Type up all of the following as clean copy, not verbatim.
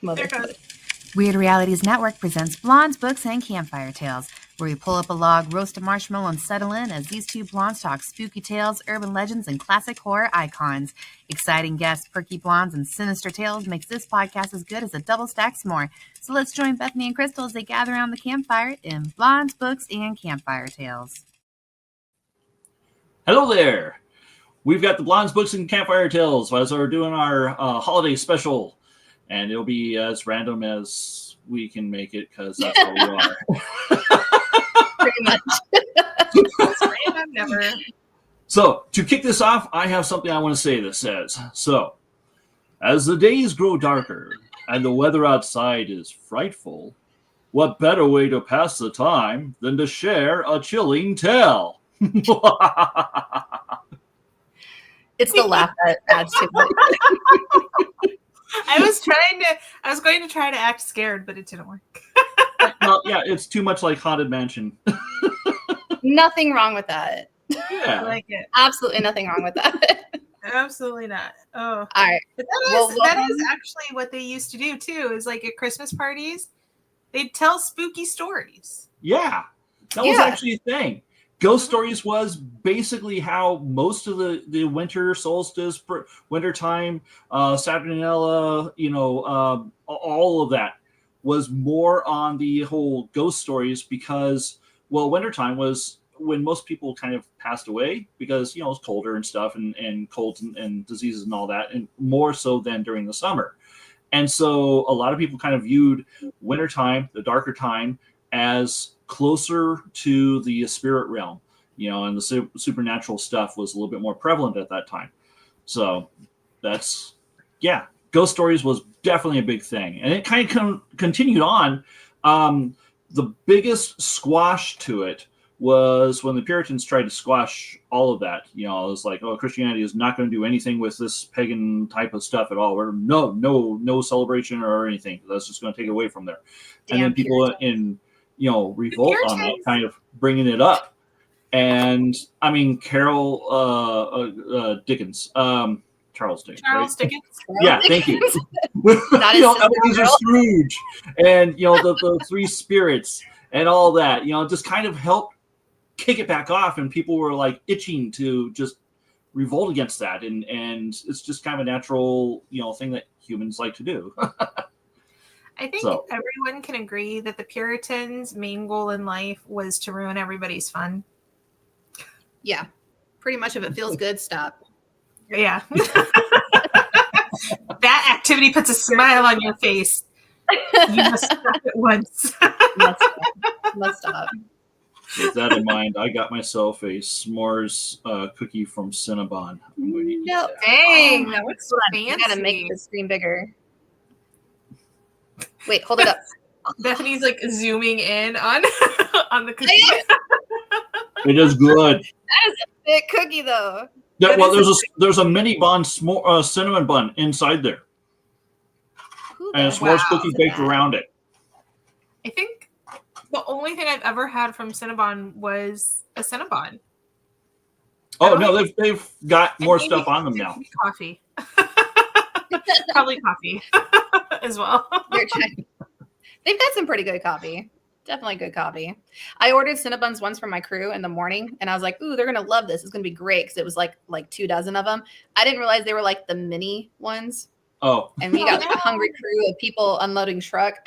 Mother. Weird Realities Network presents Blondes, Books, and Campfire Tales, where we pull up a log, roast a marshmallow, and settle in as these two blondes talk spooky tales, urban legends, and classic horror icons. Exciting guests, perky blondes, and sinister tales makes this podcast as good as a double stack s'more. So let's join Bethany and Krystal as they gather around the campfire in Blondes, Books, and Campfire Tales. Hello there. We've got the Blondes, Books, and Campfire Tales as we're doing our holiday special. And it'll be as random as we can make it because that's how we are. Pretty much. It's random, never. So, to kick this off, I have something I want to say that says, so, as the days grow darker and the weather outside is frightful, what better way to pass the time than to share a chilling tale? It's the laugh that adds to it. I was going to try to act scared, but it didn't work. Well, yeah, it's too much like Haunted Mansion. Nothing wrong with that. I Yeah. like it. Absolutely nothing wrong with that. Absolutely not. Oh, All right. but Well, that is actually what they used to do too. Is like at Christmas parties, they'd tell spooky stories. Yeah, that was actually a thing. Ghost stories was basically how most of the winter solstice, winter time, Saturnalia, all of that was more on the whole ghost stories because, well, wintertime was when most people kind of passed away because, it's colder and stuff and colds and diseases and all that, and more so than during the summer. And so a lot of people kind of viewed wintertime, the darker time, as closer to the spirit realm, and the supernatural stuff was a little bit more prevalent at that time. So ghost stories was definitely a big thing. And it kind of continued on. The biggest squash to it was when the Puritans tried to squash all of that. It was like, oh, Christianity is not going to do anything with this pagan type of stuff at all. Or no celebration or anything. That's just going to take it away from there. And then people revolt on that, kind of bringing it up. And I mean, Dickens, Charles Dickens. Charles Dickens. Yeah, thank you. Not his sister Ebenezer Scrooge, and the Three Spirits, and all that. Just kind of helped kick it back off, and people were like itching to just revolt against that, and it's just kind of a natural thing that humans like to do. I think everyone can agree that the Puritans' main goal in life was to ruin everybody's fun. Yeah. Pretty much if it feels good, stop. Yeah. That activity puts a smile on your face. You must stop it once. Must stop. With that in mind, I got myself a s'mores cookie from Cinnabon. No. Dang, that looks fancy. I gotta make the screen bigger. Wait, hold it up. Bethany's like zooming in on the cookie. It is good. That is a big cookie, though. Yeah, well, there's a mini bun cinnamon bun inside there, and a s'mores cookie baked around it. I think the only thing I've ever had from Cinnabon was a Cinnabon. Oh no, they've got more stuff on them now. Coffee, probably coffee as well. They've got some pretty good coffee. Definitely good coffee. I ordered Cinnabons once for my crew in the morning, and I was like, ooh, they're going to love this. It's going to be great because it was like 24 of them. I didn't realize they were like the mini ones. Oh. And we got like a hungry crew of people unloading truck.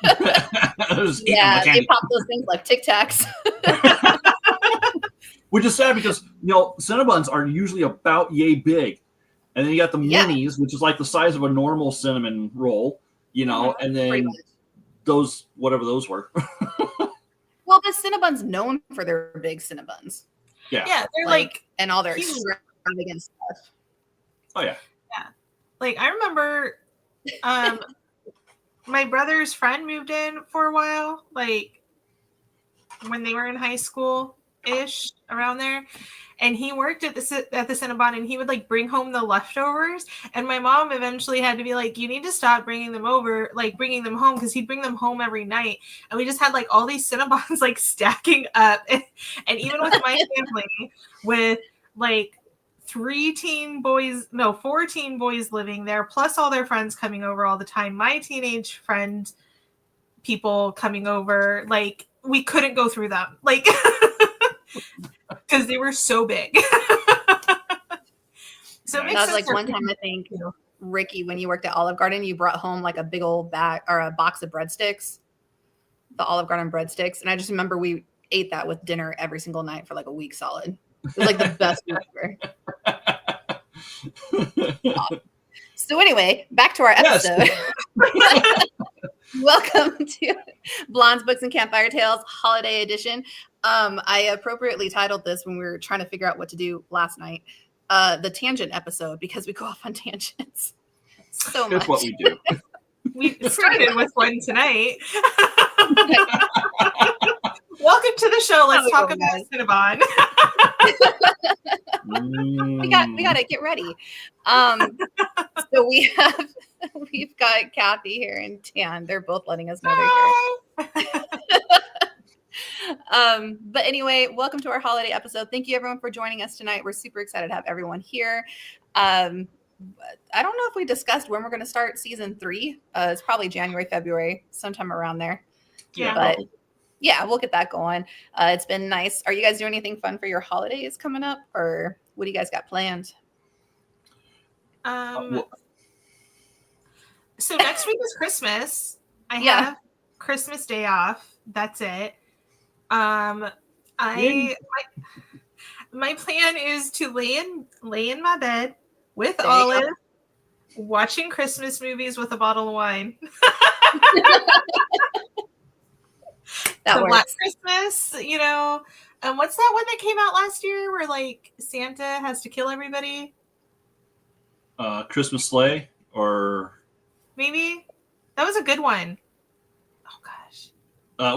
Yeah, they pop those things like Tic Tacs. Which is sad because, Cinnabons are usually about yay big. And then you got the minis, which is like the size of a normal cinnamon roll, and then those, whatever those were. Well, but Cinnabon's known for their big Cinnabons. Yeah, they're like and all their extravagant stuff. Oh yeah. Yeah. Like I remember my brother's friend moved in for a while, like when they were in high school-ish, around there. And he worked at the Cinnabon, and he would like bring home the leftovers. And my mom eventually had to be like, "You need to stop bringing them over, like bringing them home," because he'd bring them home every night. And we just had like all these Cinnabons like stacking up, and even with my family, with like 4 teen boys living there, plus all their friends coming over all the time. My teenage friend people coming over, like we couldn't go through them, like because they were so big. So it makes that was sense like one time I think, Rikki, when you worked at Olive Garden, you brought home like a big old bag or a box of breadsticks, the Olive Garden breadsticks, and I just remember we ate that with dinner every single night for like a week solid. It was like the best week ever. So anyway, back to our episode. Yes. Welcome to Blondes, Books, and Campfire Tales Holiday Edition. I appropriately titled this when we were trying to figure out what to do last night, the tangent episode, because we go off on tangents so much. That's what we do. We started with one tonight. Welcome to the show. Let's talk about Cinnabon. we got to get ready. So we've got Kathy here and Tan. They're both letting us know they're here. But anyway, welcome to our holiday episode. Thank you everyone for joining us tonight. We're super excited to have everyone here. I don't know if we discussed when we're going to start season 3. It's probably January, February, sometime around there. Yeah. But yeah, we'll get that going. It's been nice. Are you guys doing anything fun for your holidays coming up, or what do you guys got planned? So next week is Christmas. I have Christmas Day off. That's it. My plan is to lay in my bed with Olive, watching Christmas movies with a bottle of wine. That works. Black Christmas, you know. What's that one that came out last year where like Santa has to kill everybody? Christmas Sleigh, or maybe that was a good one. Oh gosh.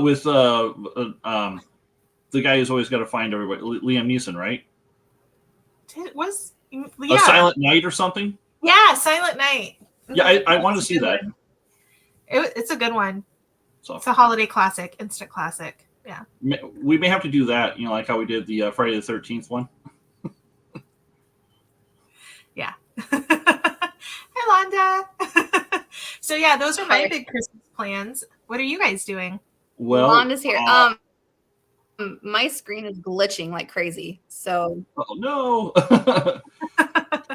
With the guy who's always got to find everybody, Liam Neeson, right? A Silent Night or something? Yeah, Silent Night. Yeah, I want to see that. It's a good one. So it's a holiday classic, instant classic. Yeah. We may have to do that, like how we did the Friday the 13th one. Yeah. Hi, Londa. So yeah, those are my big Christmas plans. What are you guys doing? Well, Londa's here. My screen is glitching like crazy. So oh no.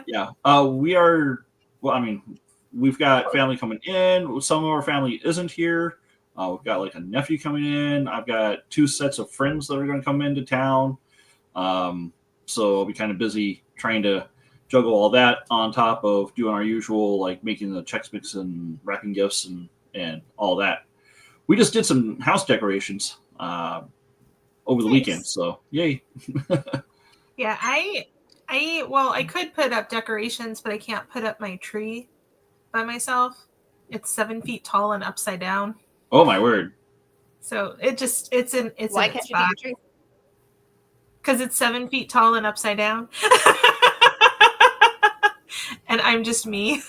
Yeah. We are. Well, I mean, we've got family coming in. Some of our family isn't here. We've got like a nephew coming in. I've got 2 sets of friends that are going to come into town. So I'll be kind of busy trying to juggle all that on top of doing our usual, like making the Chex Mix and wrapping gifts and all that. We just did some house decorations over the weekend, so yay. Yeah, I could put up decorations, but I can't put up my tree by myself. It's 7 feet tall and upside down. Oh my word! So it's why can't you do your tree? Because it's 7 feet tall and upside down, and I'm just me.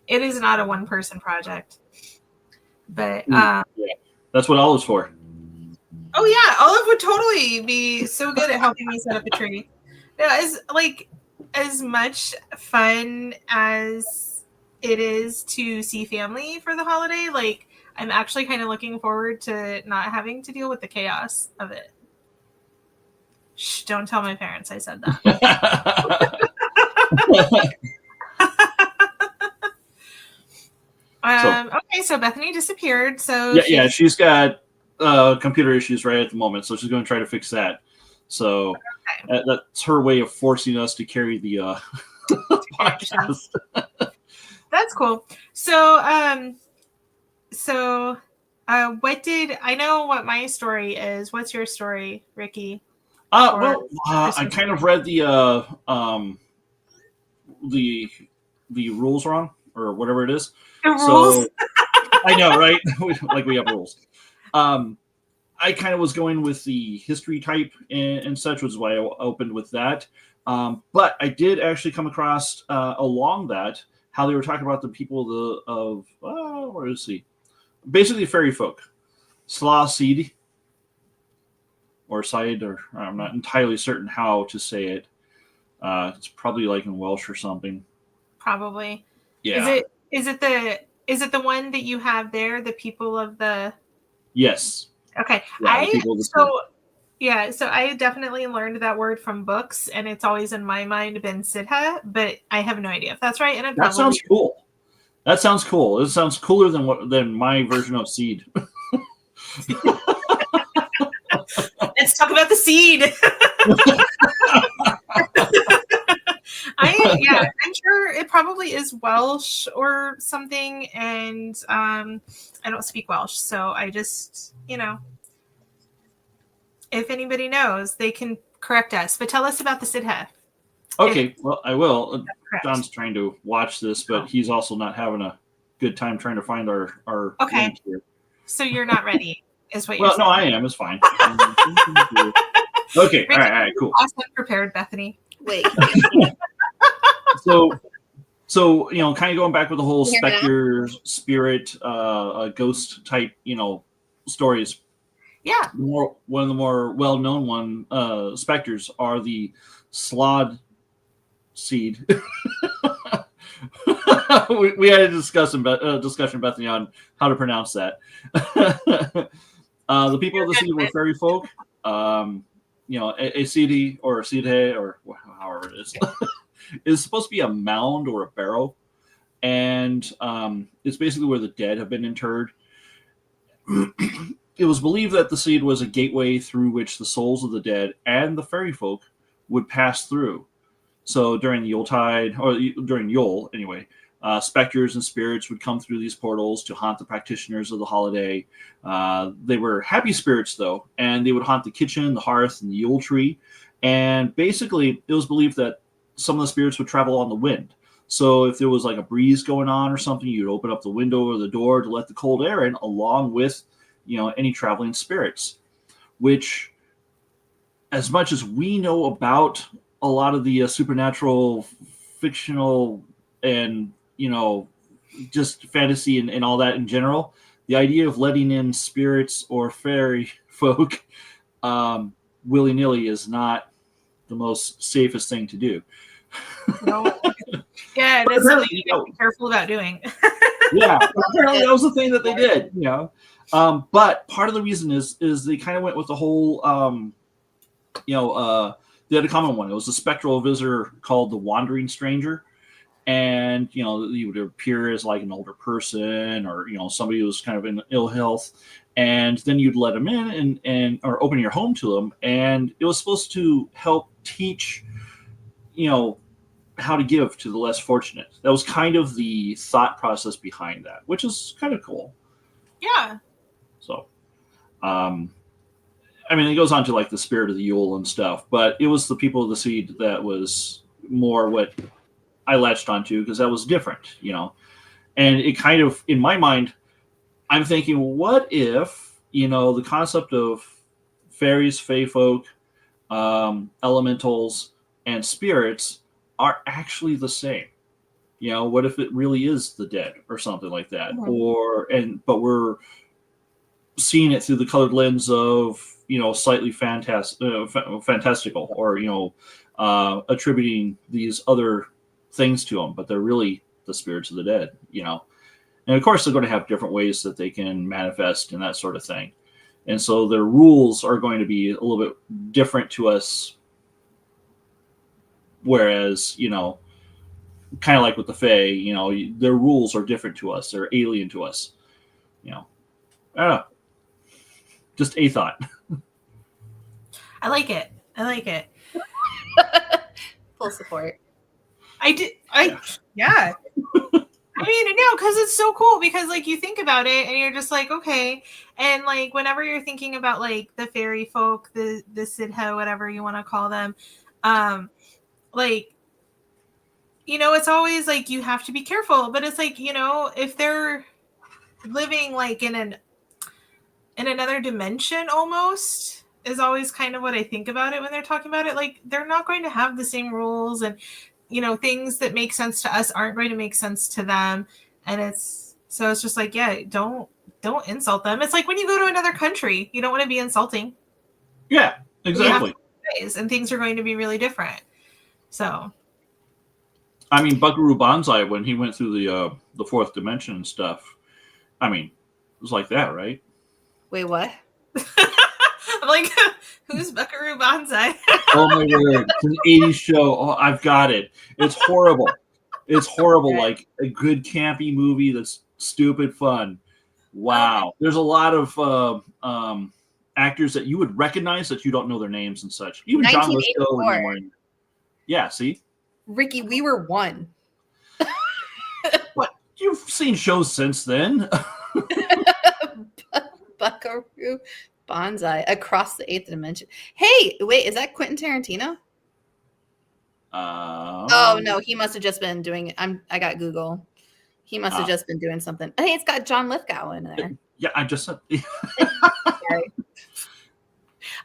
It is not a 1-person project, but that's what Olive's for. Oh yeah, Olive would totally be so good at helping me set up a tree. Yeah, as much fun as it is to see family for the holiday, like I'm actually kind of looking forward to not having to deal with the chaos of it. Shh, don't tell my parents I said that. Okay, so Bethany disappeared. So she's got computer issues right at the moment, so she's going to try to fix that. So that's her way of forcing us to carry the podcast. That's cool. So, what did I know? What my story is? What's your story, Rikki? I kind of read the rules wrong, or whatever it is. The rules. So, I know, right? Like we have rules. I kind of was going with the history type and such, which is why I opened with that. But I did actually come across along that how they were talking about the people where is he? Basically, fairy folk, Slaw Seed. or side, or I'm not entirely certain how to say it. It's probably like in Welsh or something. Probably. Yeah. Is it the one that you have there? The people of the. Yes. Okay. Yeah, So I definitely learned that word from books, and it's always in my mind been Sidha, but I have no idea if that's right. And that sounds cool. That sounds cool. It sounds cooler than my version of seed. Let's talk about the seed. I'm sure it probably is Welsh or something, and I don't speak Welsh, so I just, if anybody knows, they can correct us. But tell us about the Sidha. Okay, well, I will. John's trying to watch this, but he's also not having a good time trying to find our link here. So you're not ready, is what you're saying? No, I am. It's fine. Okay, all right, cool. Awesome prepared, Bethany. Wait. So kind of going back with the whole specter, spirit, ghost type, stories. Yeah. One of the more well-known specters are the Slod seed. we had a discussion, Bethany, on how to pronounce that. The people of the seed were fairy folk. A seedy or a seedhe, or however it is, is supposed to be a mound or a barrow, and it's basically where the dead have been interred. It was believed that the seed was a gateway through which the souls of the dead and the fairy folk would pass through. So during the Yuletide, or during Yule anyway, specters and spirits would come through these portals to haunt the practitioners of the holiday. They were happy spirits, though, and they would haunt the kitchen, the hearth, and the Yule tree. And basically, it was believed that some of the spirits would travel on the wind. So if there was like a breeze going on or something, you'd open up the window or the door to let the cold air in, along with any traveling spirits. Which, as much as we know about a lot of the supernatural, fictional, and just fantasy and all that in general, the idea of letting in spirits or fairy folk willy-nilly is not the most safest thing to do. No. Yeah, that's something you have to be careful about doing. Yeah, apparently that was the thing that they did. But part of the reason is they kind of went with the whole they had a common one. It was a spectral visitor called the Wandering Stranger. And, he would appear as like an older person or, somebody who was kind of in ill health. And then you'd let them in or open your home to them. And it was supposed to help teach, how to give to the less fortunate. That was kind of the thought process behind that, which is kind of cool. Yeah. So, it goes on to like the spirit of the Yule and stuff, but it was the people of the seed that was more what I latched onto because that was different, and it kind of, in my mind, I'm thinking, what if, the concept of fairies, fae folk, elementals, and spirits are actually the same? What if it really is the dead or something like that? Mm-hmm. But we're seeing it through the colored lens of, slightly fantastical or, attributing these other things to them, but they're really the spirits of the dead, and of course they're going to have different ways that they can manifest and that sort of thing, and so their rules are going to be a little bit different to us, whereas kind of like with the fae, their rules are different to us, they're alien to us. I don't know, just a thought. I like it. Full support. Yeah. No, because it's so cool because like you think about it and you're just like, okay. And like whenever you're thinking about like the fairy folk, the Sidha, whatever you want to call them, it's always like you have to be careful. But it's like, if they're living like in another dimension almost is always kind of what I think about it when they're talking about it. Like they're not going to have the same rules, and things that make sense to us aren't going to make sense to them. And it's just like, yeah, don't insult them. It's like when you go to another country, you don't want to be insulting. Yeah, exactly. And things are going to be really different. So, I mean, Buckaroo Banzai, when he went through the fourth dimension and stuff, I mean, it was like that, right? Wait, what? I'm like, who's Buckaroo Banzai? Oh my word! It's an '80s show. Oh, I've got it. It's horrible. It's horrible. Okay. Like a good campy movie that's stupid fun. Wow. There's a lot of actors that you would recognize that you don't know their names and such. Even John Lithgow and them were in. Yeah. See, Rikki, we were one. what? You've seen shows since then. Buckaroo Banzai across the eighth dimension. Hey, wait, is that Quentin Tarantino? Oh no, he must have just been doing it. I got Google. He must have just been doing something. Hey, it's got John Lithgow in there. Yeah, I just said. Sorry.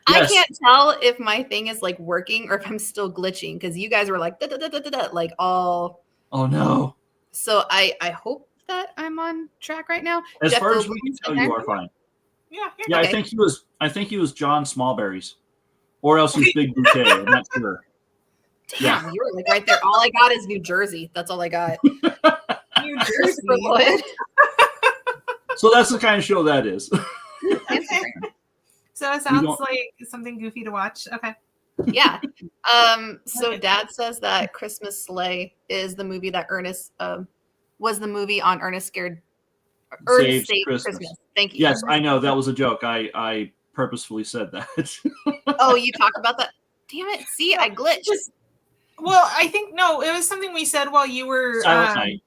I can't tell if my thing is like working or if I'm still glitching because you guys were like da, da, da, da, da, da, like all. Oh no. So I hope that I'm on track right now. As far as we can tell, you are fine. Yeah. Yeah, okay. I think he was John Smallberries, or else he's Big Bouquet. I'm not sure. Damn, you were like right there. All I got is New Jersey. That's all I got. New Jersey. So that's the kind of show that is. So it sounds like something goofy to watch. Okay. Yeah. So Dad says that Christmas Sleigh is the movie that Ernest was the movie on Ernest Saved Christmas. Thank you. Yes, I know that was a joke. I purposefully said that. Oh, you talked about that? Damn it! See, I glitched. Well, I think no, it was something we said while you were Silent Night.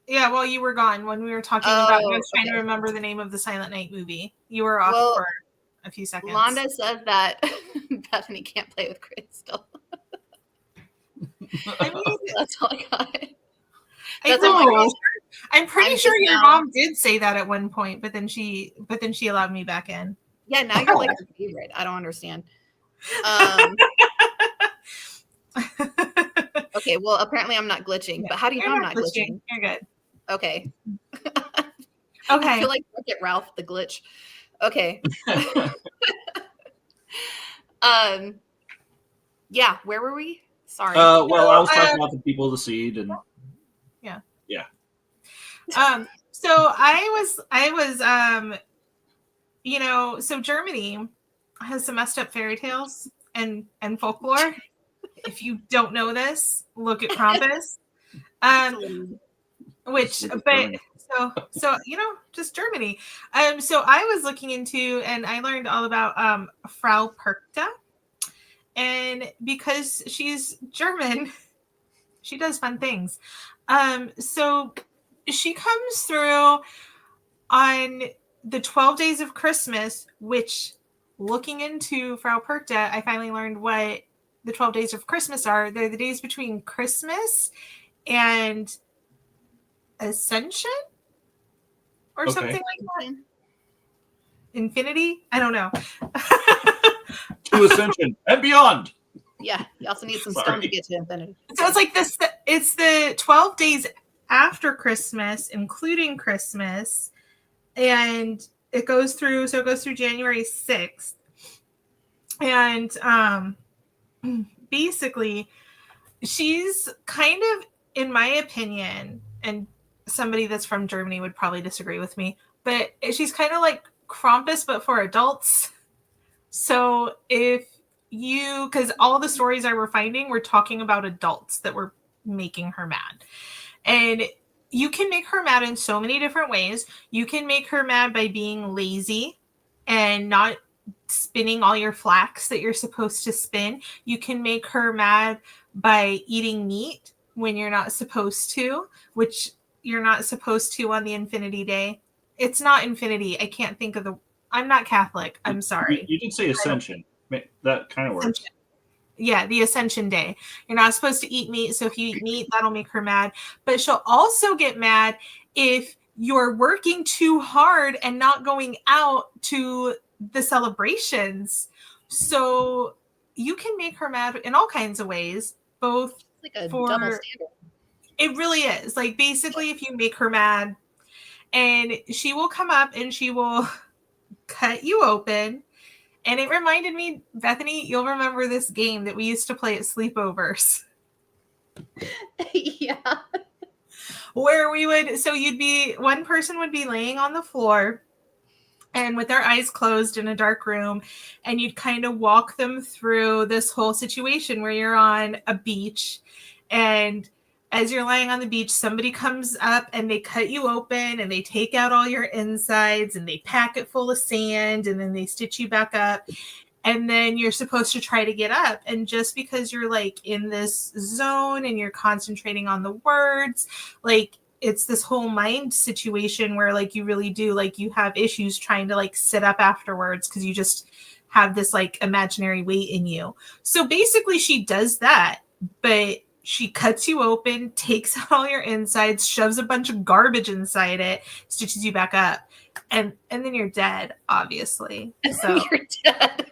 Yeah, while you were gone when we were talking about. I was trying to remember the name of the Silent Night movie. You were off for a few seconds. Londa says that Bethany can't play with Krystal. I mean, that's all I got. I'm pretty sure your mom did say that at one point, but then she allowed me back in. Yeah, now you're like her favorite. I don't understand. Okay, well, apparently I'm not glitching. Yeah, but how do you know I'm not glitching? You're good. Okay. Okay. I feel like look at Ralph the glitch. Okay. Yeah, where were we? Sorry. Well, I was talking about the people of the seed and yeah. So I was so Germany has some messed up fairy tales and folklore. If you don't know this, look at Krampus. Just Germany. So I was looking into and I learned all about Frau Perkta. And because she's German, she does fun things. So she comes through on the 12 days of Christmas, which looking into Frau Perkta, I finally learned what the 12 days of Christmas are. They're the days between Christmas and Ascension or something like that. Infinity? I don't know. To Ascension and beyond. Yeah, you also need some stone to get to infinity. So it's like this. It's the 12 days after Christmas, including Christmas, and it goes through. So it goes through January 6th, and basically, she's kind of, in my opinion, and somebody that's from Germany would probably disagree with me, but she's kind of like Krampus, but for adults. So because all the stories I were finding were talking about adults that were making her mad. And you can make her mad in so many different ways. You can make her mad by being lazy and not spinning all your flax that you're supposed to spin. You can make her mad by eating meat when you're not supposed to, which you're not supposed to on the Infinity Day. It's not Infinity. I can't think of I'm not Catholic. I'm sorry. You did say Ascension. That kind of works. Yeah, the Ascension Day. You're not supposed to eat meat, so if you eat meat, that'll make her mad. But she'll also get mad if you're working too hard and not going out to the celebrations. So you can make her mad in all kinds of ways, both it's like a double standard. It really is. Like, basically, if you make her mad, and she will come up and she will cut you open And it reminded me, Bethany, you'll remember this game that we used to play at sleepovers. Yeah. Where one person would be laying on the floor and with their eyes closed in a dark room, and you'd kind of walk them through this whole situation where you're on a beach, and as you're lying on the beach, somebody comes up and they cut you open and they take out all your insides and they pack it full of sand and then they stitch you back up. And then you're supposed to try to get up. And just because you're like in this zone and you're concentrating on the words, like it's this whole mind situation where like you really do, like you have issues trying to like sit up afterwards because you just have this like imaginary weight in you. So basically she does that, but she cuts you open, takes out all your insides, shoves a bunch of garbage inside it, stitches you back up, and then you're dead, obviously. So You're dead.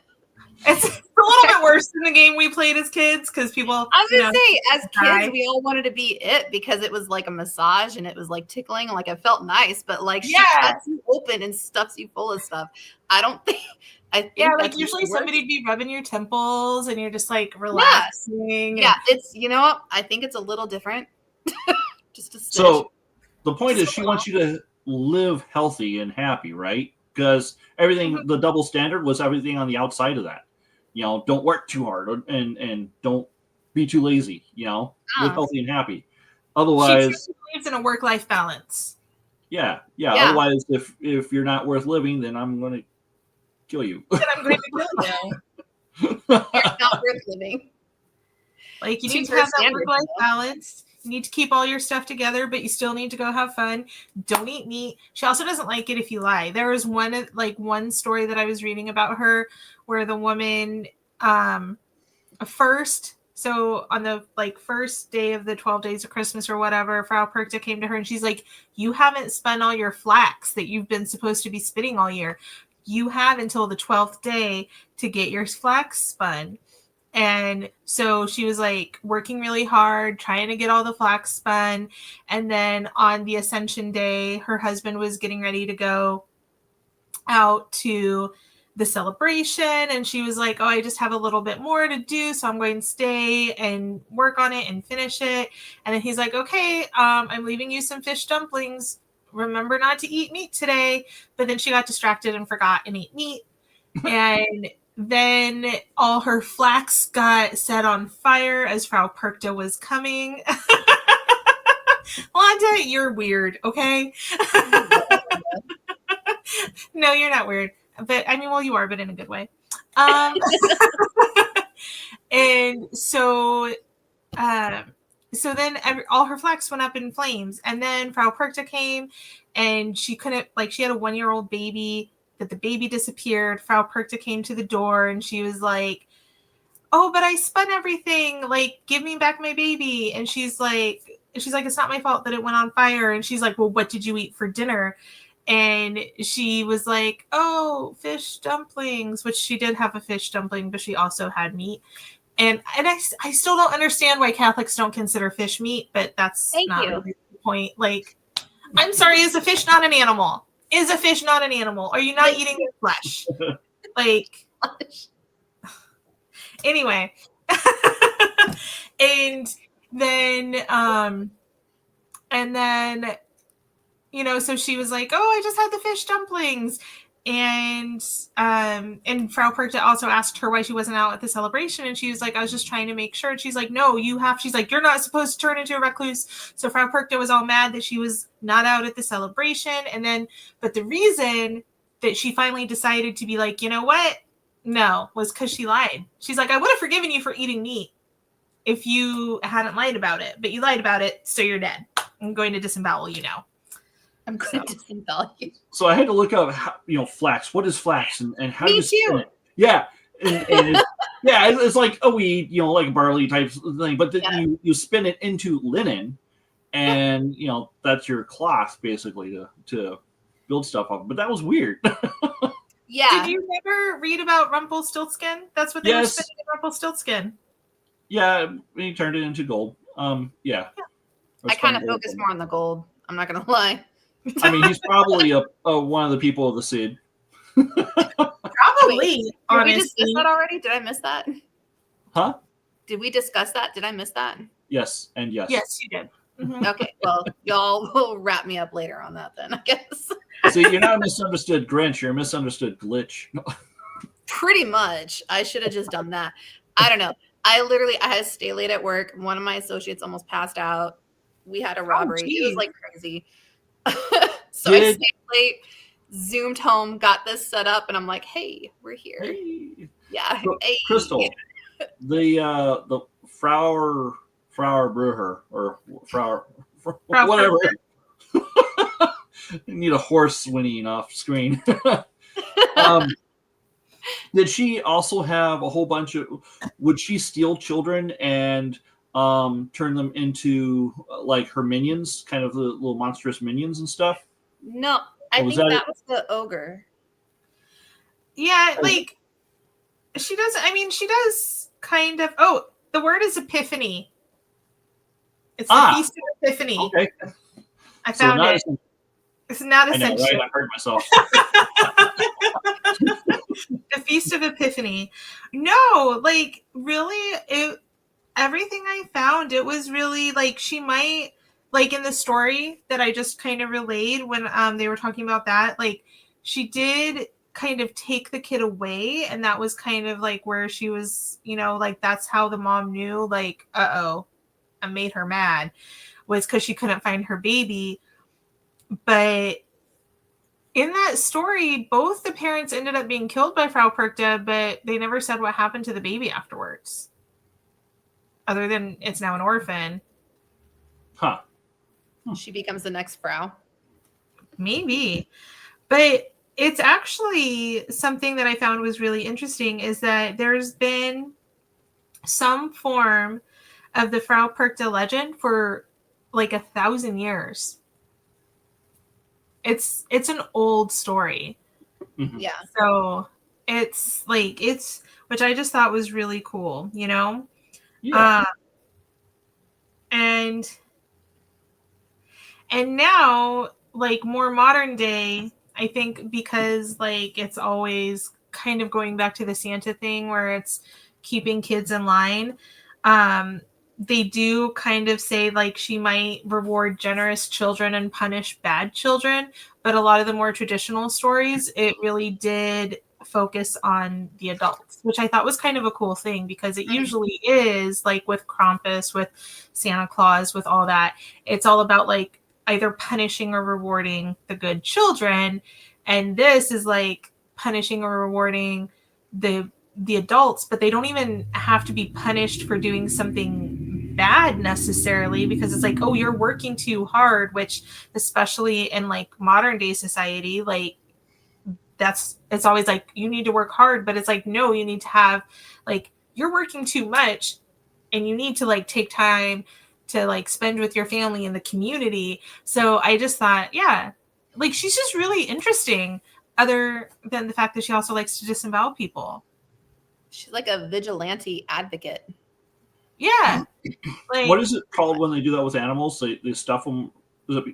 it's a little bit worse than the game we played as kids because people. I was gonna say, as kids, we all wanted to be it because it was like a massage and it was like tickling, and like it felt nice. But like, she cuts you open and stuffs you full of stuff. I think like usually somebody'd be rubbing your temples and you're just like relaxing. Yeah, it's I think it's a little different. Just a stitch. So the point is, she wants you to live healthy and happy, right? Because everything, the double standard was everything on the outside of that. Don't work too hard and don't be too lazy. Live healthy and happy. Otherwise, she believes in a work-life balance. Yeah. Otherwise, if you're not worth living, then I'm going to kill you. Then I'm going to kill you. You're not worth living. Like you need to have that work-life balance. You need to keep all your stuff together, but you still need to go have fun. Don't eat meat. She also doesn't like it if you lie. There was one story that I was reading about her where the woman on the first day of the 12 days of Christmas or whatever, Frau Perkta came to her and she's like, you haven't spun all your flax that you've been supposed to be spinning all year. You have until the 12th day to get your flax spun. And so she was like working really hard, trying to get all the flax spun. And then on the Ascension Day, her husband was getting ready to go out to the celebration. And she was like, oh, I just have a little bit more to do. So I'm going to stay and work on it and finish it. And then he's like, okay, I'm leaving you some fish dumplings. Remember not to eat meat today. But then she got distracted and forgot and ate meat. And then all her flax got set on fire as Frau Perkta was coming. Wanda, you're weird, okay? No, you're not weird. But I mean, well, you are, but in a good way. And so then all her flax went up in flames. And then Frau Perkta came and she couldn't, she had a 1-year-old baby. That the baby disappeared. Frau Perkta came to the door and she was like, oh, but I spun everything. Like, give me back my baby. And she's like, it's not my fault that it went on fire. And she's like, well, what did you eat for dinner? And she was like, oh, fish dumplings, which she did have a fish dumpling, but she also had meat. And I still don't understand why Catholics don't consider fish meat, but that's not really the point. Like, I'm sorry, is a fish not an animal? Is a fish not an animal? Are you not eating their flesh? Anyway. and then, so she was like, oh, I just had the fish dumplings. And Frau Perkta also asked her why she wasn't out at the celebration. And she was like, I was just trying to make sure. And she's like, no, she's like, you're not supposed to turn into a recluse. So Frau Perkta was all mad that she was not out at the celebration. But the reason that she finally decided to be like, you know what? No, was because she lied. She's like, I would have forgiven you for eating meat if you hadn't lied about it. But you lied about it, so you're dead. I'm going to disembowel you now. I'm going to disembowel you. So I had to look up, flax. What is flax and how do you spin it? Yeah. And it's like a weed, like a barley type thing. But then you spin it into linen and, that's your cloth basically to build stuff off. But that was weird. Yeah. Did you ever read about Rumpelstiltskin? That's what they were spinning in Rumpelstiltskin. Yeah. He turned it into gold. Yeah. I kind of focus more on the gold. I'm not going to lie. I mean, he's probably one of the people of the Cid. Probably. little late, Did honestly. we discuss that already? Did I miss that? Huh? Did we discuss that? Did I miss that? Yes, and yes. Yes, you did. Mhm. Okay, well, y'all will wrap me up later on that then, I guess. See, you're not a misunderstood Grinch. You're a misunderstood glitch. Pretty much. I should have just done that. I don't know. I had to stay late at work. One of my associates almost passed out. We had a robbery. It was geez. like crazy. So I Did- stayed late, zoomed home, got this set up, and I'm like, hey, we're here. Hey. Yeah. So, Hey. Krystal, the Frauer Brewer or Frauer whatever. You need a horse whinnying off screen. Did she also have a whole bunch of? Would she steal children and turn them into like her minions, kind of the little monstrous minions and stuff? No, I Or was think that that was the ogre. Yeah, like she does. I mean, she does kind of. Oh, the word is epiphany. It's the Feast of Epiphany. Okay, I found it. It's not I know, essential. right? I heard myself. The Feast of Epiphany. No, like really, everything I found, it was really like she might, like in the story that I just kind of relayed when they were talking about that, like she did kind of take the kid away, and that was kind of like where she was, like that's how the mom knew, like, uh-oh, I made her mad, was because she couldn't find her baby. But in that story, both the parents ended up being killed by Frau Perkta, but they never said what happened to the baby afterwards. Other than it's now an orphan. Huh. She becomes the next Frau. Maybe. But it's actually something that I found was really interesting is that there's been some form of the Frau Perkta legend for like 1,000 years. It's an old story. Mhm. Yeah. So it's which I just thought was really cool, Yeah. And now, like more modern day, I think because like it's always kind of going back to the Santa thing where it's keeping kids in line. They do kind of say like she might reward generous children and punish bad children, but a lot of the more traditional stories, it really did focus on the adults, which I thought was kind of a cool thing because it usually is like with Krampus, with Santa Claus, with all that. It's all about like either punishing or rewarding the good children. And this is like punishing or rewarding the adults, but they don't even have to be punished for doing something bad necessarily, because it's like, oh, you're working too hard, which especially in like modern day society, like it's always like you need to work hard, but it's like, no, you need to have like, you're working too much and you need to like take time to like spend with your family and the community. So I just thought, yeah, like she's just really interesting, other than the fact that she also likes to disembowel people. She's like a vigilante advocate. Yeah. Like, What is it called when they do that with animals? They stuff them. Is it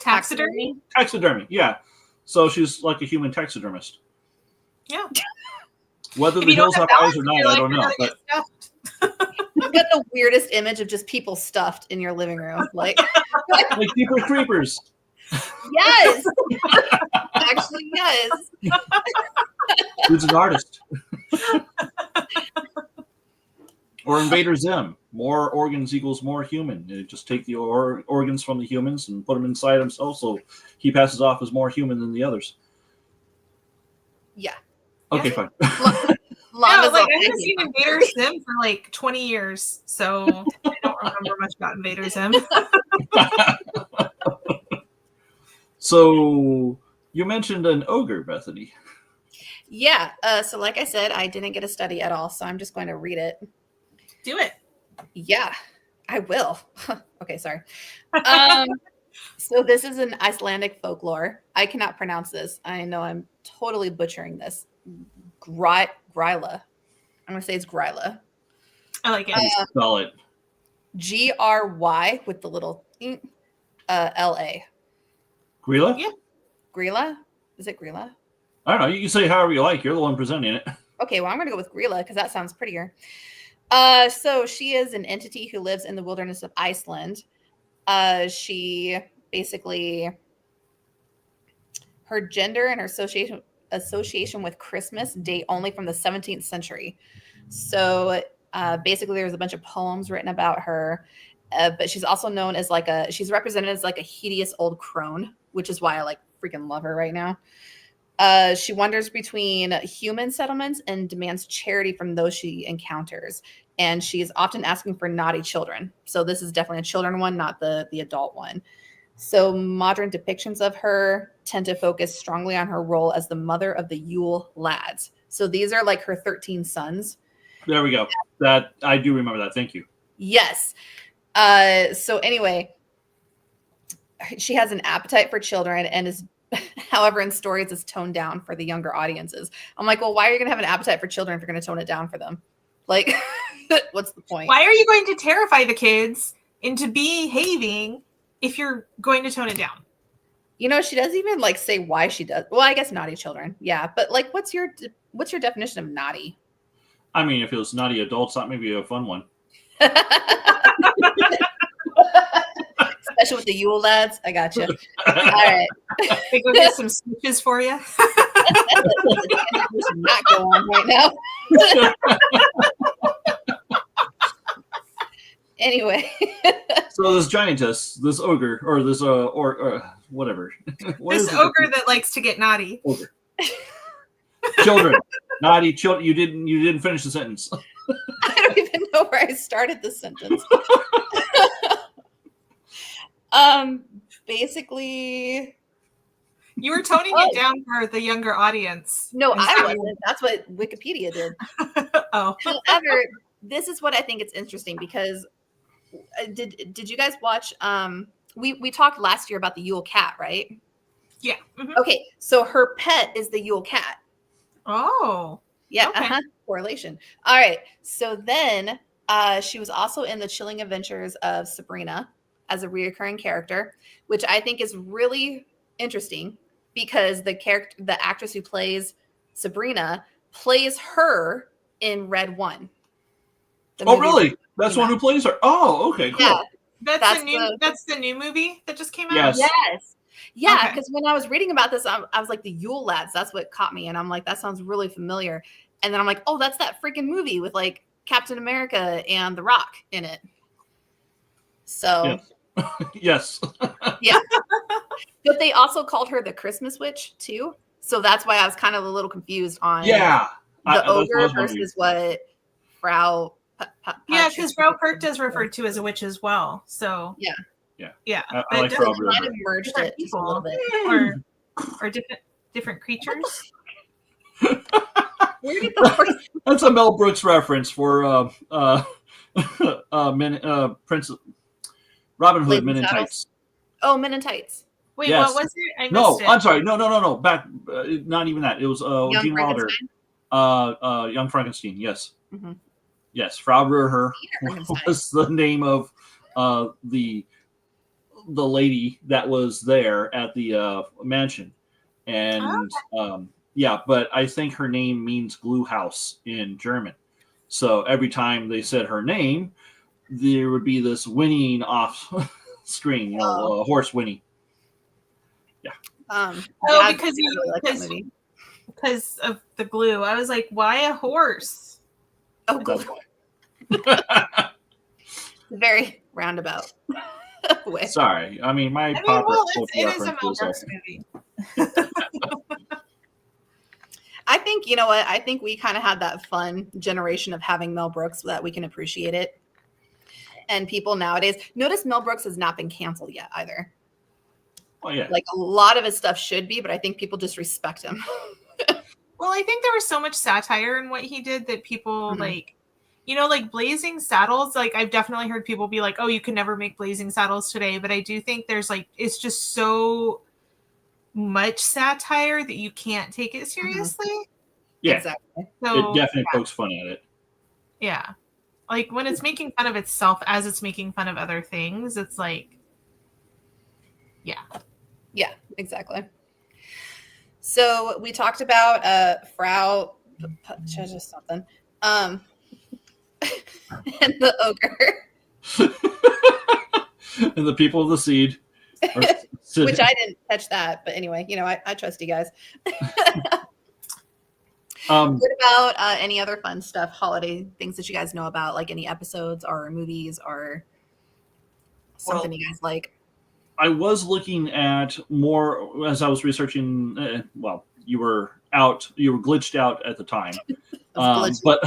taxidermy? taxidermy? Yeah. So she's like a human taxidermist. Yeah. Whether If the you don't hills have have eyes balance, or not, you're I like, don't you're know. gonna But get stuffed. You've got the weirdest image of just people stuffed in your living room. Like, like Jeepers Creepers. yes. Actually, yes. Who's an artist? Or Invader Zim. More organs equals more human. They just take the organs from the humans and put them inside himself, so he passes off as more human than the others. Yeah. Okay, Yeah. fine. Long No, as like a- I haven't seen Invader Zim for like 20 years, so I don't remember much about Invader Zim. So you mentioned an ogre, Bethany. Yeah. So like I said, I didn't get a study at all, so I'm just going to read it. Do it. Yeah, I will. Okay, sorry. So this is an Icelandic folklore. I cannot pronounce this. I know I'm totally butchering this. Gryla. I'm gonna say it's Gryla. I like it. Spell it. Gry with the little LA. Grilla? Yeah. Grilla? Is it Grilla? I don't know. You can say however you like. You're the one presenting it. Okay, well, I'm going to go with Grilla because that sounds prettier. So she is an entity who lives in the wilderness of Iceland. She basically, her gender and her association with Christmas date only from the 17th century. So basically, there's a bunch of poems written about her. But she's also known as she's represented as like a hideous old crone, which is why I like freaking love her right now. She wanders between human settlements and demands charity from those she encounters. And she is often asking for naughty children. So this is definitely a children one, not the adult one. So modern depictions of her tend to focus strongly on her role as the mother of the Yule lads. So these are like her 13 sons. There we go. That I do remember that. Thank you. Yes. So anyway, she has an appetite for children and is, however, in stories is toned down for the younger audiences. I'm like, well, why are you going to have an appetite for children if you're going to tone it down for them? Like, what's the point? Why are you going to terrify the kids into behaving if you're going to tone it down? You know, she doesn't even like say why she does. Well, I guess naughty children. Yeah. But like, what's your definition of naughty? I mean, if it was naughty adults, that may be a fun one. Especially with the Yule lads. I got you. All right. They go get some switches for you. We should not go on right now. Anyway. So this giantess, this ogre, or this or whatever. This ogre that likes to get naughty. Ogre. Children. Naughty children. You didn't finish the sentence. I don't even know where I started the sentence. Basically, you were toning it down for the younger audience. No, I wasn't. That's what Wikipedia did. Oh. However, this is what I think it's interesting because did you guys watch? We talked last year about the Yule cat, right? Yeah. Mm-hmm. Okay, so her pet is the Yule cat. Oh. Yeah. Okay. Correlation. All right. So then she was also in the Chilling Adventures of Sabrina as a reoccurring character, which I think is really interesting because the actress who plays Sabrina plays her in Red One. Oh, really? That's the one who plays her. Oh, okay, cool. Yeah. That's the new movie that just came out? Yes. Yes. Yeah, Okay. because when I was reading about this, I was like, the Yule Lads, that's what caught me. And I'm like, that sounds really familiar. And then I'm like, oh, that's that freaking movie with like Captain America and The Rock in it. So, Yes. yeah. But they also called her the Christmas Witch too. So that's why I was kind of a little confused on Yeah. the ogre versus what Frau. Yeah, because Frau Perkta is referred to as a witch as well. So yeah. I like Frau Kind of merged different it just a little bit. or different creatures. Where did the horse? That's a Mel Brooks reference for Prince Robin Hood, Blazing Men in Saddles? Tights. Oh, Men in Tights. Wait, Yes. what was it? I missed No, it. I'm sorry. No. Back, not even that. It was Young Gene Wilder. Frankenstein? Young Frankenstein. Yes. Mhm. Yes. Frau Brüher Frankenstein. was the name of the lady that was there at the mansion, and yeah, but I think her name means glue house in German. So every time they said her name, there would be this whinnying off screen, horse whinny. Yeah. Yeah, because I really like that movie. because of the glue. I was like, why a horse? Oh, glue. Very roundabout way. Sorry, I mean my I mean, pop well, culture it is a reference Mel was Brooks also- movie. I think, you know what? I think we kind of had that fun generation of having Mel Brooks so that we can appreciate it. And people nowadays, notice Mel Brooks has not been canceled yet either. Oh yeah. Like a lot of his stuff should be, but I think people just respect him. Well, I think there was so much satire in what he did that people Mhm. like, like Blazing Saddles. Like I've definitely heard people be like, "Oh, you can never make Blazing Saddles today." But I do think there's like, it's just so much satire that you can't take it seriously. Yeah. Exactly. So It definitely pokes fun at it. yeah, like when it's making fun of itself as it's making fun of other things, it's like, Yeah, exactly. So we talked about Frau just something. And the ogre. And the people of the seed. Which I didn't catch that, but anyway, I trust you guys. What about any other fun stuff, holiday things that you guys know about, like any episodes or movies or something you guys like? I was looking at more as I was researching. You were glitched out at the time. But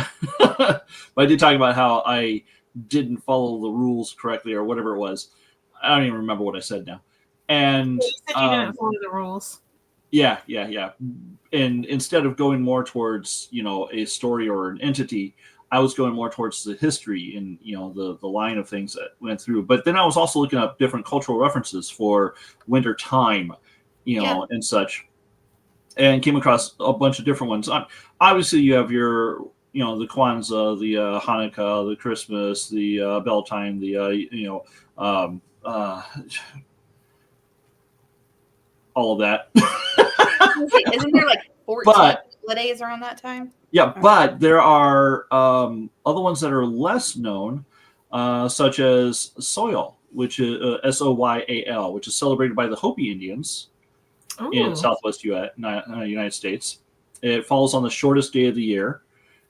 I did talk about how I didn't follow the rules correctly or whatever it was. I don't even remember what I said now. And you said you didn't follow the rules. Yeah. And instead of going more towards, a story or an entity, I was going more towards the history and, the line of things that went through. But then I was also looking up different cultural references for winter time, and such, and came across a bunch of different ones. Obviously, you have your, the Kwanzaa, the Hanukkah, the Christmas, the Beltane, the, all of that. Isn't there like 14 holidays around that time? Yeah, but there are other ones that are less known, such as Soyal, which is Soyal, which is celebrated by the Hopi Indians in Southwest United States. It falls on the shortest day of the year,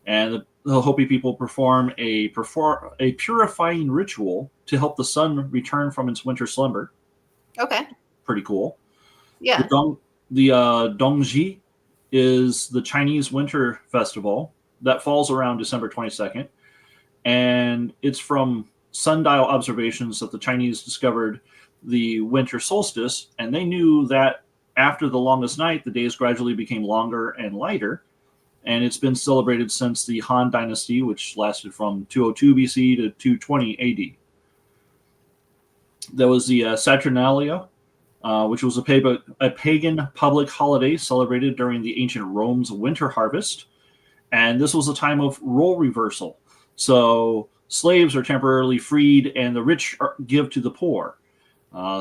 and the Hopi people perform a purifying ritual to help the sun return from its winter slumber. Okay. Pretty cool. Yeah. The Dongji is the Chinese Winter Festival that falls around December 22nd. And it's from sundial observations that the Chinese discovered the winter solstice. And they knew that after the longest night, the days gradually became longer and lighter. And it's been celebrated since the Han Dynasty, which lasted from 202 BC to 220 AD. There was the Saturnalia, which was a pagan public holiday celebrated during the ancient Rome's winter harvest. And this was a time of role reversal. So slaves are temporarily freed and the rich give to the poor.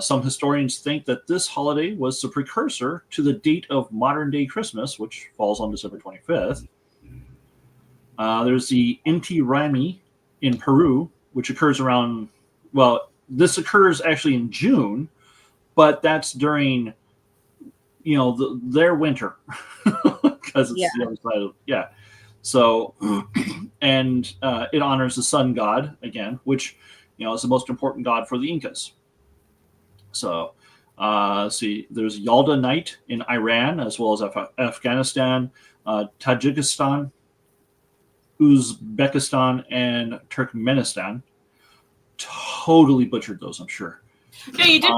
Some historians think that this holiday was the precursor to the date of modern-day Christmas, which falls on December 25th. There's the Inti Raymi in Peru, which occurs this occurs actually in June, but that's during, their winter because it's the other side of, So, and it honors the sun god again, which, is the most important god for the Incas. So, there's Yalda Night in Iran, as well as Afghanistan, Tajikistan, Uzbekistan, and Turkmenistan. Totally butchered those, I'm sure. No, you did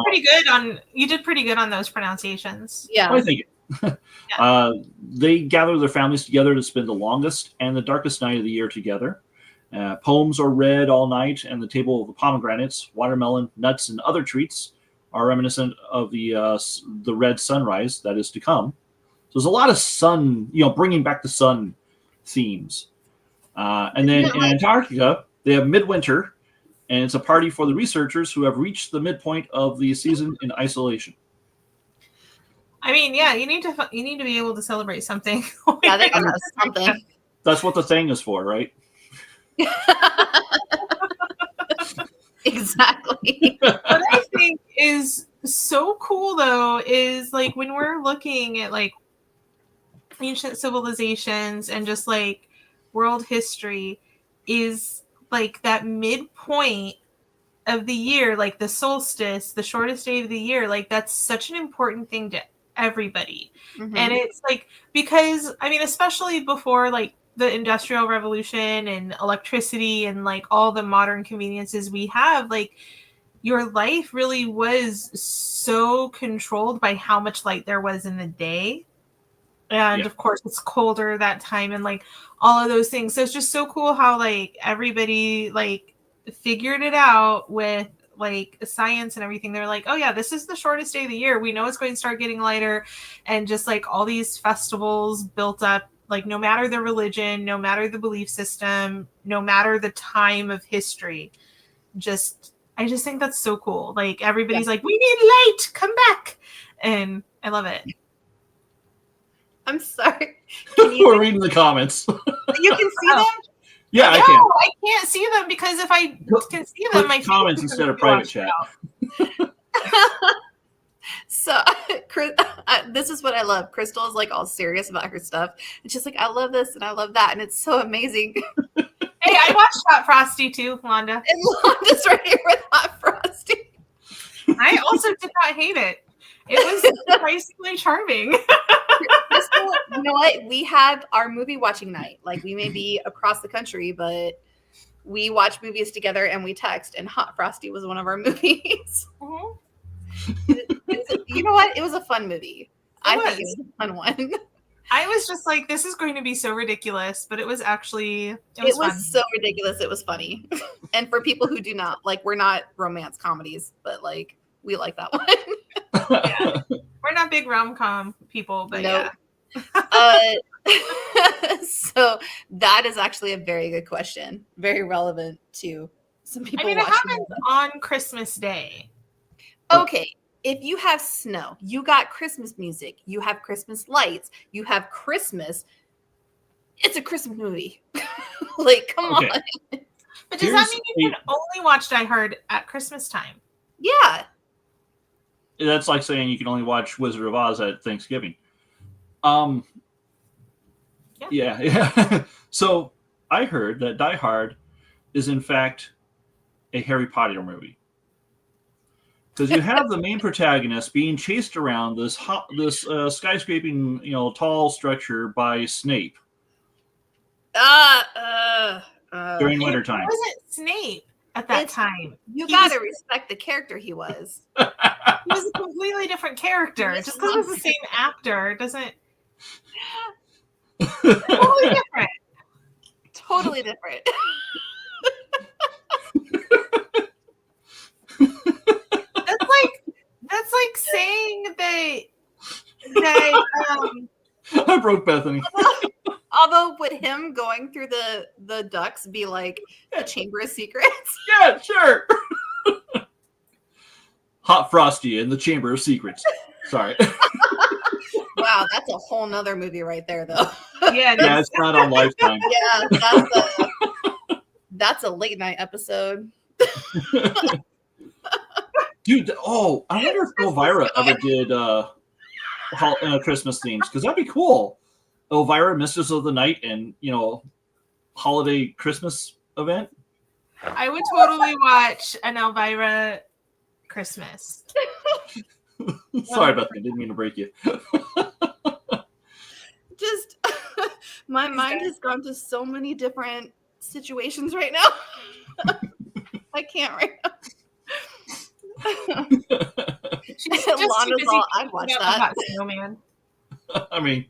pretty good on those pronunciations. Yeah. I think they gather their families together to spend the longest and the darkest night of the year together. Poems are read all night, and the table of the pomegranates, watermelon, nuts, and other treats are reminiscent of the red sunrise that is to come. So there's a lot of sun, bringing back the sun themes. And then in Antarctica, they have midwinter, and it's a party for the researchers who have reached the midpoint of the season in isolation. I mean, yeah, you need to be able to celebrate something. Yeah, they got something. That's what the thing is for, right? Exactly. What I think is so cool, though, is like when we're looking at like ancient civilizations and just like world history, is like that midpoint of the year, like the solstice, the shortest day of the year, like that's such an important thing to everybody. Mm-hmm. And it's like, because I mean, especially before like the Industrial Revolution and electricity and like all the modern conveniences we have, like your life really was so controlled by how much light there was in the day. And of course it's colder that time and like all of those things. So it's just so cool how like everybody like figured it out with like science and everything. They're like, oh yeah, this is the shortest day of the year. We know it's going to start getting lighter. And just like all these festivals built up, like no matter the religion, no matter the belief system, no matter the time of history, I just think that's so cool. Like everybody's like, we need light, come back. And I love it. I'm sorry. Can you, We're reading the comments. you can see them? Yeah, I No, can. I can't see them because if I can see them, my Comments face is instead of gonna be private chat. washed out. So this is what I love. Krystal is like all serious about her stuff. And she's like, I love this and I love that. And it's so amazing. Hey, I watched Hot Frosty too, Londa. And Londa's right here with Hot Frosty. I also did not hate it. It was surprisingly charming. Krystal, you know what? We have our movie watching night. Like we may be across the country, but we watch movies together and we text. And Hot Frosty was one of our movies. Mhm. You know what? It was a fun movie. I think was. it was a fun one. I was just like, this is going to be so ridiculous, but it was actually It was was fun. so ridiculous. It was funny. And for people who do not like, we're not romance comedies, but like we like that one. Yeah. We're not big rom-com people, but Nope. yeah. So that is actually a very good question. Very relevant to some people. I mean, it watching happened on Christmas Day. Okay, if you have snow, you got Christmas music, you have Christmas lights, you have Christmas. It's a Christmas movie. Like, come Okay. on. But does that mean you can only watch Die Hard at Christmas time? Yeah. That's like saying you can only watch Wizard of Oz at Thanksgiving. Yeah. So I heard that Die Hard is in fact a Harry Potter movie. Because you have the main protagonist being chased around this skyscraping, tall structure by Snape during wintertime. It wasn't Snape at that time. You He gotta was- respect the character he was. He was a completely different character. Just because it's the same actor doesn't. Totally different. Totally different. That's like saying that I broke Bethany. Although would him going through the ducts be like the Chamber of Secrets? Yeah, sure. Hot Frosty in the Chamber of Secrets. Sorry. Wow, that's a whole nother movie right there, though. yeah, Yeah, it's not on Lifetime. Yeah, that's a late night episode. Dude, I wonder if Elvira ever did Christmas themes, because that'd be cool. Elvira, Mistress of the Night, and holiday Christmas event. I would totally watch an Elvira Christmas. Sorry, Bethany, didn't mean to break you. Just my mind has gone to so many different situations right now. I can't right now. She's Lana's just too busy all, I'd watch thinking about that. the Hot Snowman. I mean,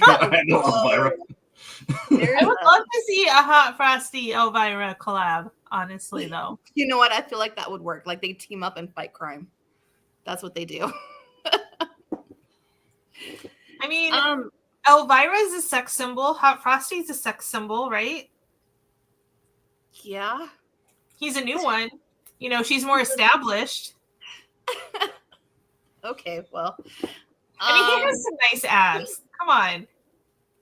I know Elvira. I would love to see a Hot Frosty Elvira collab, honestly, though. You know what? I feel like that would work. Like they team up and fight crime. That's what they do. I mean, Elvira is a sex symbol. Hot Frosty is a sex symbol, right? Yeah. He's a new one. She's more established. Okay, well. I mean, he has some nice abs. Come on.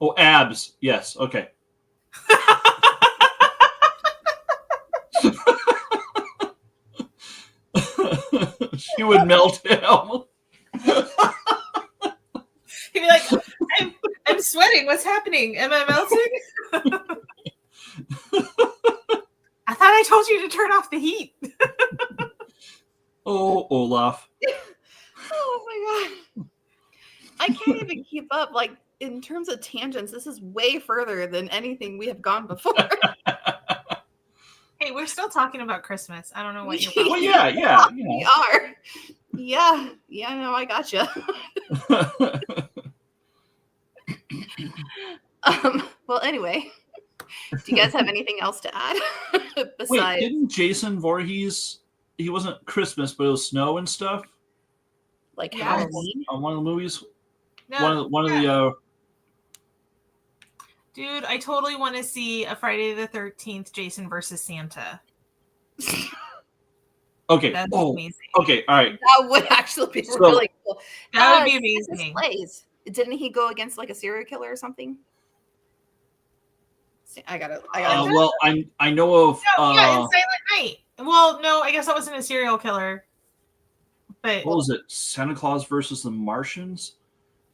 Oh, abs. Yes. Okay. She would melt him. He'd be like, I'm sweating. What's happening? Am I melting? I thought I told you to turn off the heat. Oh, Olaf. Oh my god. I can't even keep up. Like, in terms of tangents, this is way further than anything we have gone before. Hey, we're still talking about Christmas. I don't know what you're Well, yeah. We are. Yeah, no, I gotcha. Well, anyway, do you guys have anything else to add? Besides, Wait, didn't Jason Voorhees? He wasn't Christmas, but it was snow and stuff. like Yes. Halloween? On one of the movies. No, One of the. dude, I totally want to see a Friday the 13th Jason versus Santa. Okay. That'd be Oh, amazing. okay. All right. That would actually be really cool. That would be amazing. Plays. Didn't he go against like a serial killer or something? I gotta. Well, I know of. Yeah, in Silent Night. Well, no, I guess that wasn't a serial killer. But what was it? Santa Claus versus the Martians.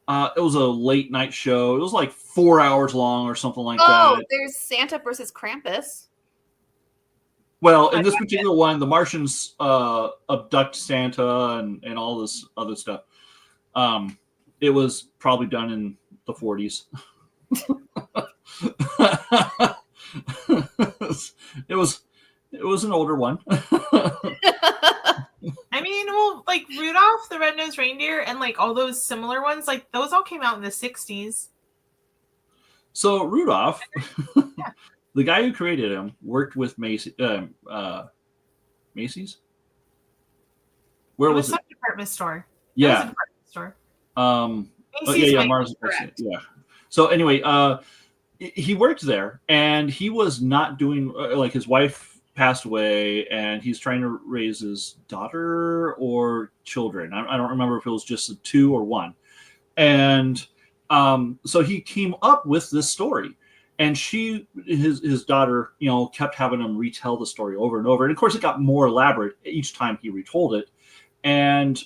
It was a late night show. It was like 4 hours long or something like that. Oh, there's Santa versus Krampus. Well, in this particular one, the Martians abduct Santa and all this other stuff. It was probably done in the 40s. It was an older one. I mean, well, like Rudolph the Red-Nosed Reindeer and like all those similar ones, like those all came out in the 60s. So Rudolph, the guy who created him, worked with Macy's. Where was it? Some department store. Yeah. It was a department store. Mars. Yeah. So anyway, he worked there, and he was not doing like his wife passed away, and he's trying to raise his daughter or children. I don't remember if it was just a 2 or 1. And so he came up with this story, and his daughter, kept having him retell the story over and over. And of course, it got more elaborate each time he retold it. And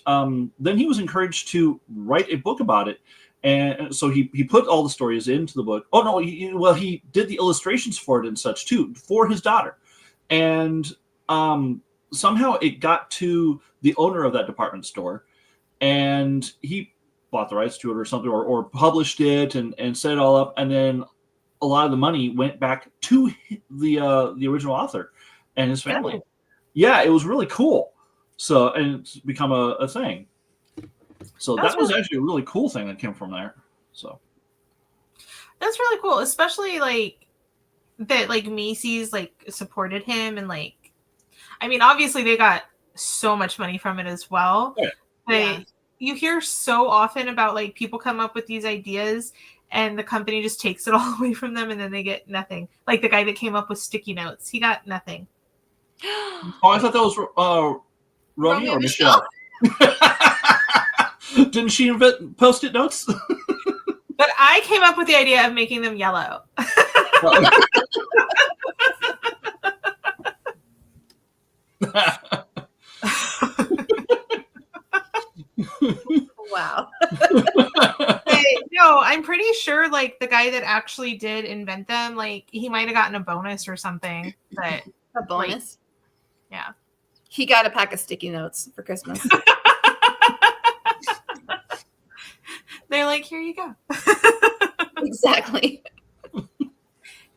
then he was encouraged to write a book about it. And so he put all the stories into the book. Oh no, he did the illustrations for it and such too, for his daughter. And somehow it got to the owner of that department store, and he bought the rights to it or something, or published it and set it all up. And then a lot of the money went back to the original author and his family. Really? Yeah, it was really cool. So, and it's become a thing. So that was actually a really cool thing that came from there. So that's really cool, especially like that, like Macy's like supported him, and like, I mean, obviously they got so much money from it as well. Yeah. But you hear so often about like people come up with these ideas and the company just takes it all away from them, and then they get nothing. Like the guy that came up with sticky notes, he got nothing. Oh, I thought that was Romeo or Michelle. Didn't she invent Post-it notes? But I came up with the idea of making them yellow. Wow. No, I'm pretty sure like the guy that actually did invent them, like he might have gotten a bonus or something. But a bonus? Like, yeah. He got a pack of sticky notes for Christmas. They're like, here you go. Exactly.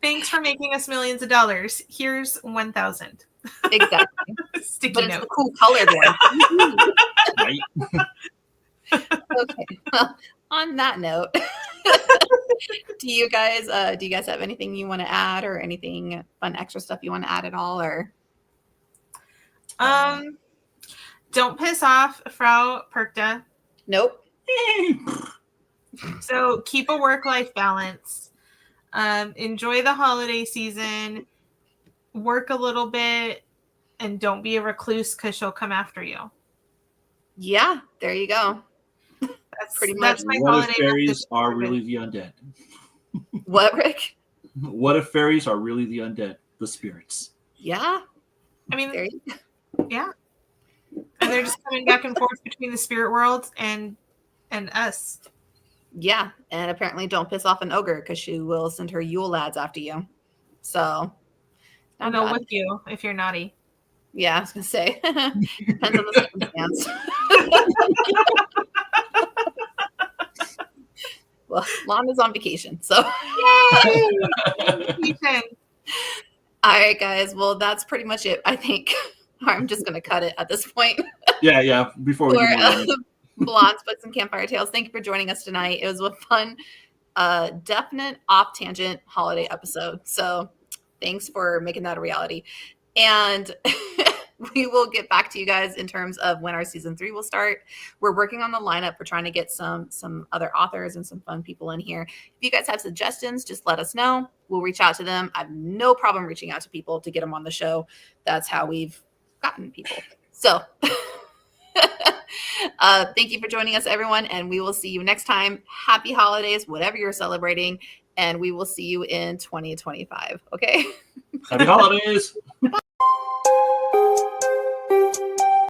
Thanks for making us millions of dollars. Here's 1,000. Exactly. Sticky but notes. It's a cool color there. Okay. Well, on that note, do you guys have anything you want to add, or anything fun extra stuff you want to add at all, or? Don't piss off Frau Perkta. Nope. So keep a work-life balance. Enjoy the holiday season. Work a little bit, and don't be a recluse because she'll come after you. Yeah, there you go. That's pretty much. That's my what holiday if fairies are really the undead? What, Rick? What if fairies are really the undead, the spirits? Yeah. I mean, there you go. Yeah. And they're just coming back and forth between the spirit world and us. Yeah, and apparently don't piss off an ogre because she will send her Yule lads after you. So And they'll whip you if you're naughty. Yeah, I was gonna say depends on the circumstance. Well, Lana's on vacation, so Vacation. All right, guys. Well, that's pretty much it. I think I'm just gonna cut it at this point. Yeah. Before we Blondes, Books, and Campfire Tales. Thank you for joining us tonight. It was a fun, definite off-tangent holiday episode. So thanks for making that a reality. And we will get back to you guys in terms of when our season 3 will start. We're working on the lineup. We're trying to get some other authors and some fun people in here. If you guys have suggestions, just let us know. We'll reach out to them. I have no problem reaching out to people to get them on the show. That's how we've gotten people. So thank you for joining us, everyone, and we will see you next time. Happy holidays, whatever you're celebrating, and we will see you in 2025. Okay. Happy holidays.